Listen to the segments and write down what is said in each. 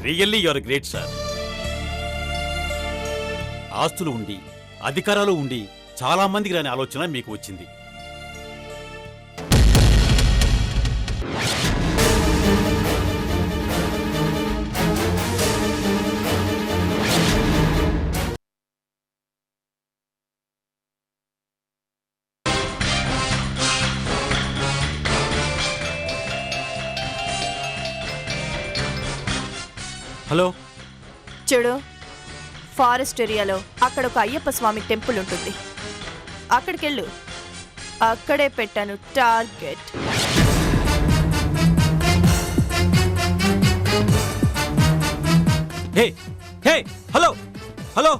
Really your great sir. ఆస్తులు ఉండి అధికారాలు ఉండి చాలా మందికి రాని ఆలోచన మీకు వచ్చింది. హలో చూడు, ఫారెస్ట్ ఏరియాలో అక్కడ ఒక అయ్యప్ప స్వామి టెంపుల్ ఉంటుంది. అక్కడికెళ్ళు. అక్కడే పెట్టాను టార్గెట్. హే హే హలో హలో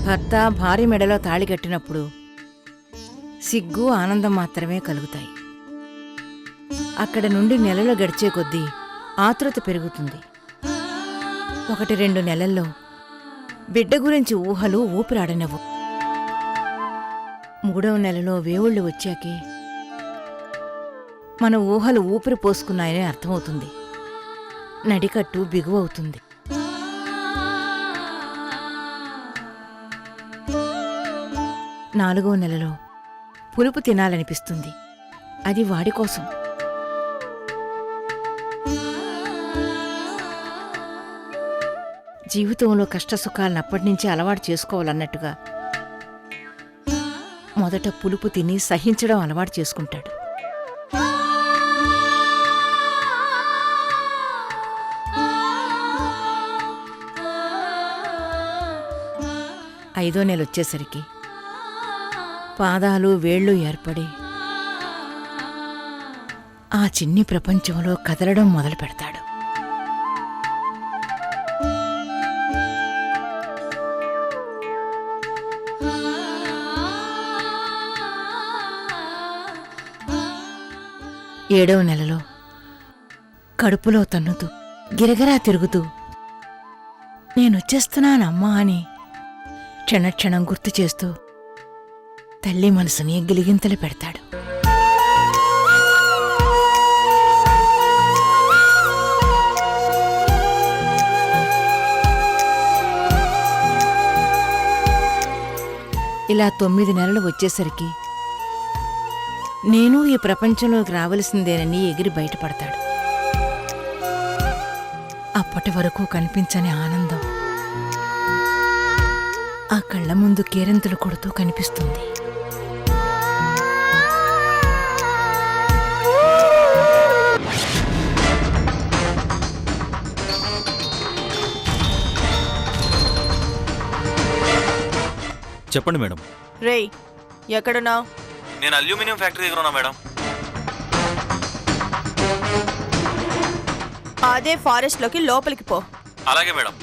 భర్త భార్య మెడలో తాళి కట్టినప్పుడు సిగ్గు ఆనందం మాత్రమే కలుగుతాయి. అక్కడ నుండి నెలలు గడిచే కొద్దీ ఆతృత పెరుగుతుంది. 1-2 నెలల్లో బిడ్డ గురించి ఊహలు ఊపిరాడనవు. 3వ నెలలో వేవుళ్ళు వచ్చాకే మన ఊహలు ఊపిరి పోసుకున్నాయని అర్థమవుతుంది. నడికట్టు బిగువవుతుంది. 4వ నెలలో పులుపు తినాలనిపిస్తుంది. అది వాడి కోసం. జీవితంలో కష్టసుఖాలను అప్పటినుంచి అలవాటు చేసుకోవాలన్నట్టుగా మొదట పులుపు తిని సహించడం అలవాటు చేసుకుంటాడు. 5వ నెల వచ్చేసరికి పాదాలు వేళ్ళు ఏర్పడి ఆ చిన్ని ప్రపంచంలో కదలడం మొదలు పెడతాడు. ఏడవ నెలలో కడుపులో తన్నుతూ గిరగిరా తిరుగుతూ నేనొచ్చేస్తున్నానమ్మా అని క్షణక్షణం గుర్తు చేస్తూ తల్లి మనసుని గిలిగింతలు పెడతాడు. ఇలా 9 నెలలు వచ్చేసరికి నేను ఈ ప్రపంచంలోకి రావలసిందేనని ఎగిరి బయటపడతాడు. అప్పటి వరకు కనిపించని ఆనందం ఆ కళ్ళ ముందు కేరింతలు కొడుతూ కనిపిస్తుంది. చెప్పండి మేడం. రేయ్, ఎక్కడున్నావు? నేను అల్యూమినియం ఫ్యాక్టరీ దగ్గర ఉన్నా మేడం. అదే ఫారెస్ట్ లోకి లోపలికి పో. అలాగే మేడం.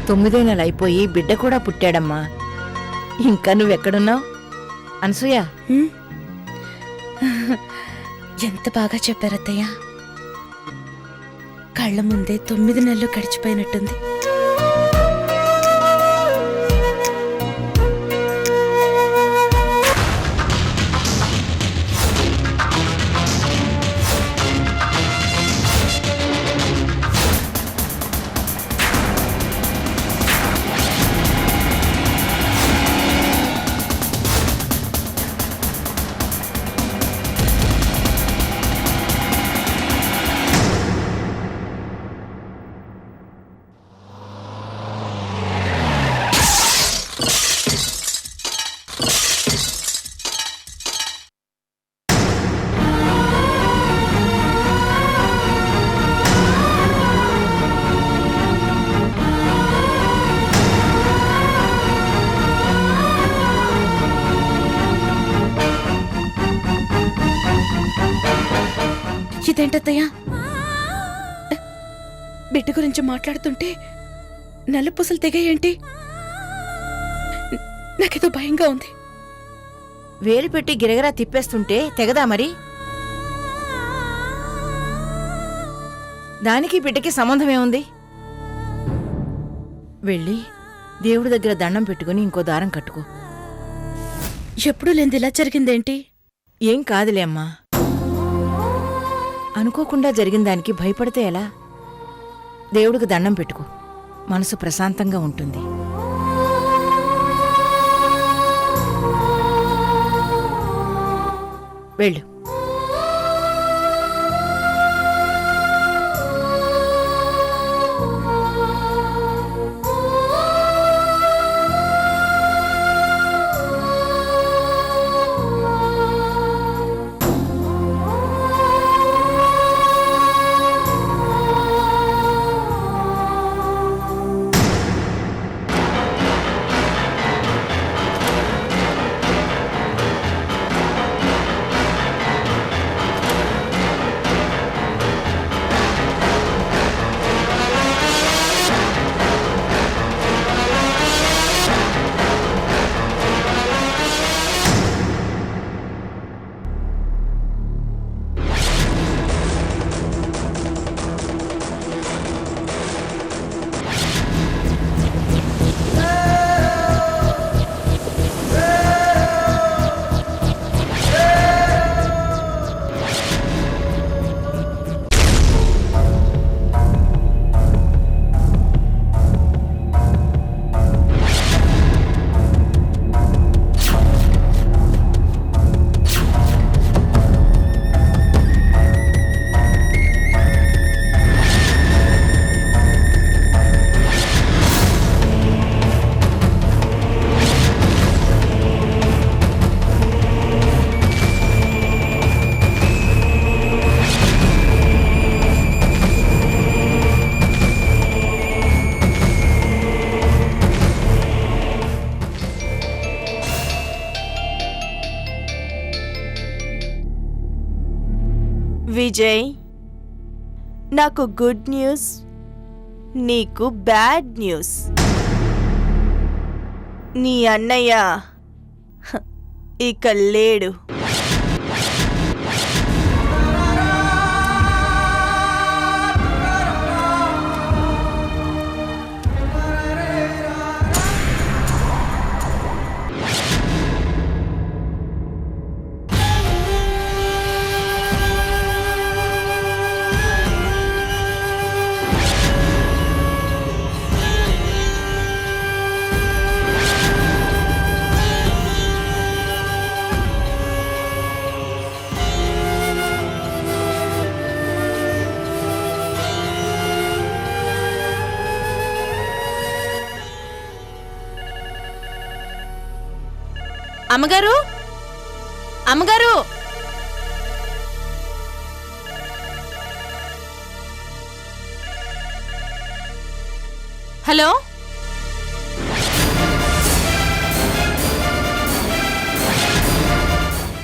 తొమ్మిదో నెల అయిపోయి బిడ్డ కూడా పుట్టాడమ్మా. ఇంకా నువ్వెక్కడున్నావు అనసూయ? ఎంత బాగా చెప్పారత్తయ్య. కళ్ళ ముందే 9 నెలలు గడిచిపోయినట్టుంది. ఇదేంటత్తయ్య, బిడ్డ గురించి మాట్లాడుతుంటే నల్లపూసలు తెగాయేంటి? నాకేదో భయంగా ఉంది. వేలు పెట్టి గిరగిరా తిప్పేస్తుంటే తెగదా మరి? దానికి బిడ్డకి సంబంధమేముంది? వెళ్ళి దేవుడి దగ్గర దండం పెట్టుకుని ఇంకో దారం కట్టుకో. ఎప్పుడూ లేనిది ఇలా జరిగిందేంటి? ఏం కాదులే అమ్మా. అనుకోకుండా జరిగిన దానికి భయపడితే ఎలా? దేవుడికి దండం పెట్టుకో, మనసు ప్రశాంతంగా ఉంటుంది. వెళ్ళు. విజయ్, నాకు గుడ్ న్యూస్, నీకు బ్యాడ్ న్యూస్. నీ అన్నయ్య ఇక లేడు. అమ్మగారు, అమ్మగారు, హలో,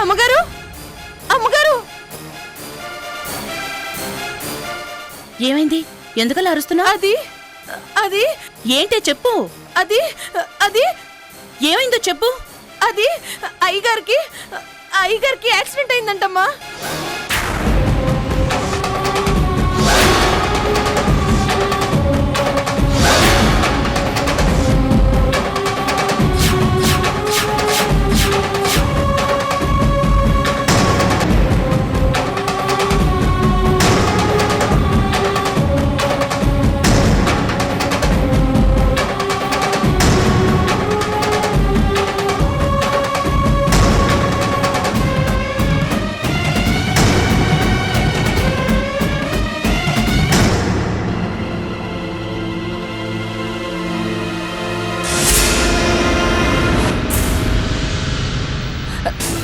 అమ్మగారు, అమ్మగారు. ఏమైంది? ఎందుకలా అరుస్తున్నావు? అది అది ఏంటే చెప్పు. అది అది ఏమైందో చెప్పు. అది అయ్యగారికి యాక్సిడెంట్ అయిందంటమ్మా.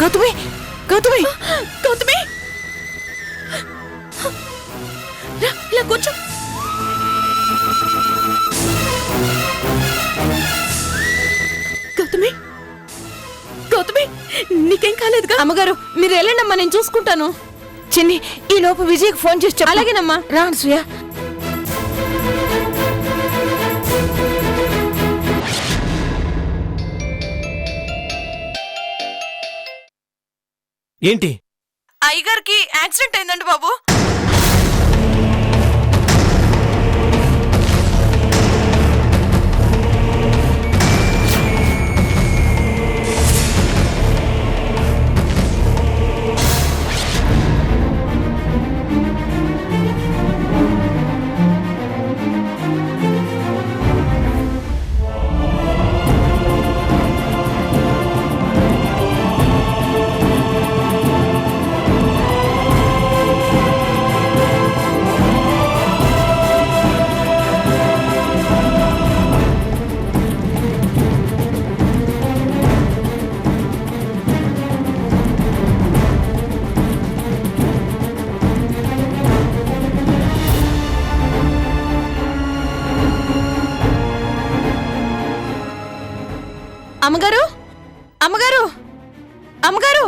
గౌతమి, గౌతమి, గౌతమి, రా, ఇలా కూర్చో. గౌతమి, గౌతమి, నీకేం కాలేదుగా? అమ్మగారు మీరు వెళ్ళండమ్మా, నేను చూసుకుంటాను. చిన్ని, ఈ లోపు విజయ్కి ఫోన్ చేసి చెప్పు. అలాగేనమ్మా. రా అనసూయ. ఏంటి? అయ్యగారికి యాక్సిడెంట్ అయిందండి బాబు. అమ్మగారు, అమ్మగారు, అమ్మగారు.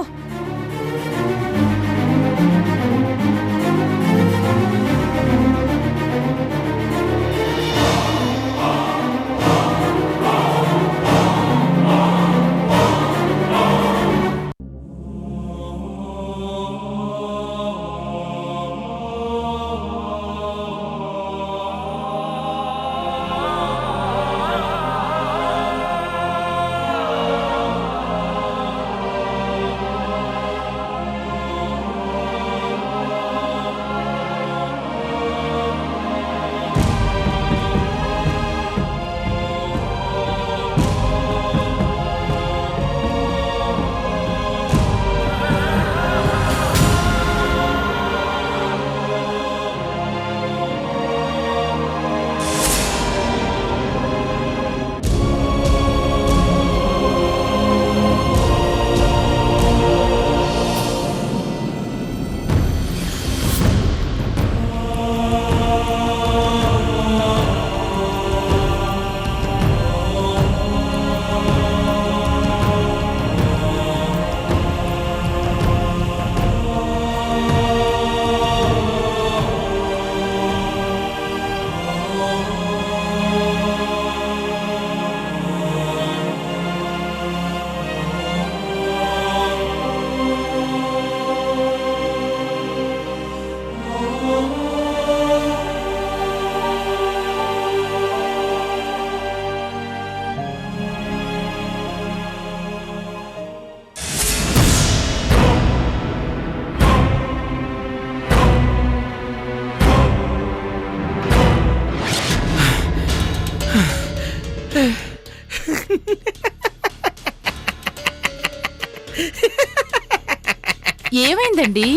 ఏమైందండి?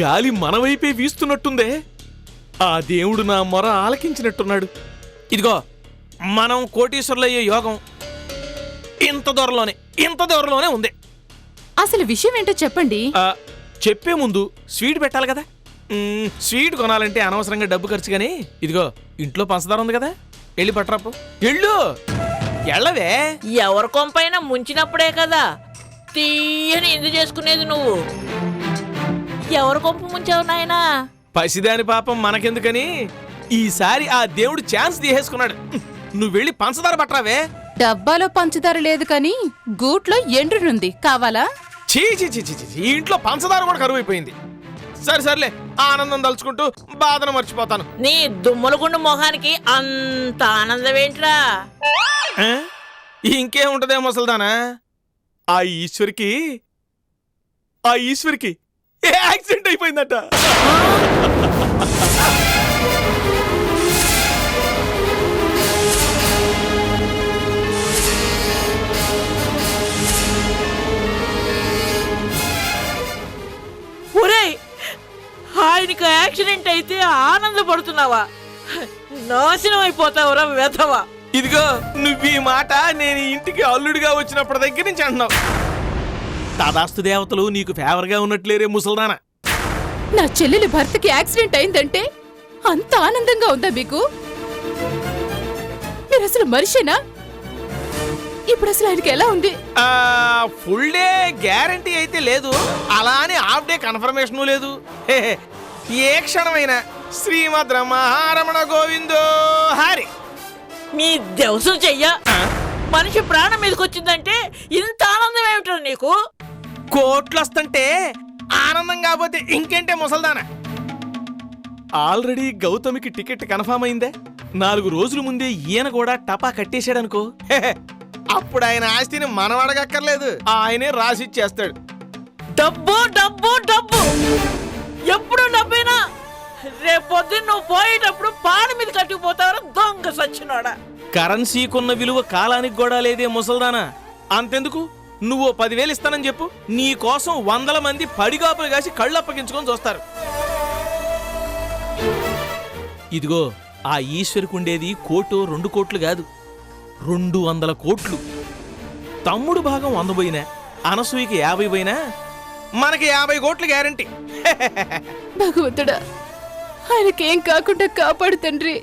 గాలి మన వైపే వీస్తున్నట్టుందే. ఆ దేవుడు నా మొర ఆలకించినట్టున్నాడు. ఇదిగో మనం కోటీశ్వరులయ్యే యోగం ఇంత దూరంలోనే ఉంది. అసలు విషయం ఏంటో చెప్పండి. చెప్పే ముందు స్వీట్ పెట్టాలి కదా. స్వీట్ కొనాలంటే అనవసరంగా డబ్బు ఖర్చు. కానీ ఇదిగో ఇంట్లో పంచదార ఉంది కదా, వెళ్ళి పట్టరాపు. ఎళ్ళు ఎళ్ళవే. ఎవరి కొంపైనా ముంచినప్పుడే కదా తీయని ఎందుకు చేసుకునేది నువ్వు. ఎవరి కొంప ముంచావు నాయనా? పసిదాని పాపం మనకెందుకని ఈసారి ఆ దేవుడు ఛాన్స్ తీసేసుకున్నాడు. నువ్వు వెళ్ళి పంచదార పట్టరావే. డబ్బాలో పంచదార లేదు కానీ గూట్లో ఎండ్రునుంది, కావాలా? చీ చీ చీ చీ చీ, ఈ ఇంట్లో పంచదార కూడా కరువైపోయింది. సర్లే ఆనందం తలుచుకుంటూ బాధను మర్చిపోతాను. నీ దుమ్మలగుండు మొహానికి అంత ఆనందం ఏంట్రా? ఇంకేముంటదే ముసల్దానా. ఆ ఈశ్వరికి యాక్సిడెంట్ అయిపోయిందట. ఒరేయ్, ఆయనకు యాక్సిడెంట్ అయితే ఆనందపడుతున్నావా? నాశనం అయిపోతావురా వెధవా. ఇదిగో నువ్వు ఈ మాట నేను ఇంటికి అల్లుడిగా వచ్చినప్పటి దగ్గర నుంచి అంటున్నావు. తదాస్తు దేవతలు నీకు ఫేవర్ గా ఉన్నట్లేరే ముసల్దానా. నా చెల్లెలి భర్తకి యాక్సిడెంట్ అయిందంటే అంత ఆనందంగా ఉందా మీకు? మీరు అసలు మనిషేనా? ఇప్పుడు అసలు ఆయనకి ఎలా ఉంది? ఫుల్ డే గ్యారంటీ అయితే లేదు, అలా అని హాఫ్ డే కన్ఫర్మేషన్ లేదు. ఏ క్షణమైనా శ్రీమద్ రమణ గోవిందో హరి. మీ దెవసం చెయ్య. మనిషి ప్రాణం మీదకి వచ్చిందంటే ఇంత ఆనందం ఏమిటో నీకు? కోట్లు వస్తుంటే ఆనందం కాకపోతే ఇంకేంటే ముసల్దానా. ఆల్రెడీ గౌతమికి టికెట్ కన్ఫర్మ్ అయిందే. 4 రోజుల ముందే ఈయన కూడా టపా కట్టేశాడనుకో, అప్పుడు ఆయన ఆస్తిని మనం అడగక్కర్లేదు, ఆయనే రాసిచ్చేస్తాడు. డబ్బు డబ్బు డబ్బు, ఎప్పుడు డబ్బేనా? రేపొద్దున్న నువ్వు పోయేటప్పుడు పాడి మీద కట్టుకుపోతావు దొంగ సచ్చినోడా. కరెన్సీకున్న విలువ కాలానికి కూడా లేదే ముసల్దానా. అంతెందుకు, నువ్వు 10,000 ఇస్తానని చెప్పు, నీ కోసం 100 మంది పడిగాపులు కాసి కళ్ళు అప్పగించుకొని చూస్తారు. ఇదిగో ఆ ఈశ్వరికి ఉండేది 1 2 కోట్లు కాదు, 200 కోట్లు. తమ్ముడు భాగం 100 పోయినా, అనసూయకి 50 పోయినా మనకి 50 కోట్లు గ్యారంటీ. భగవంతుడా, ఆయనకేం కాకుండా కాపాడు తండ్రి.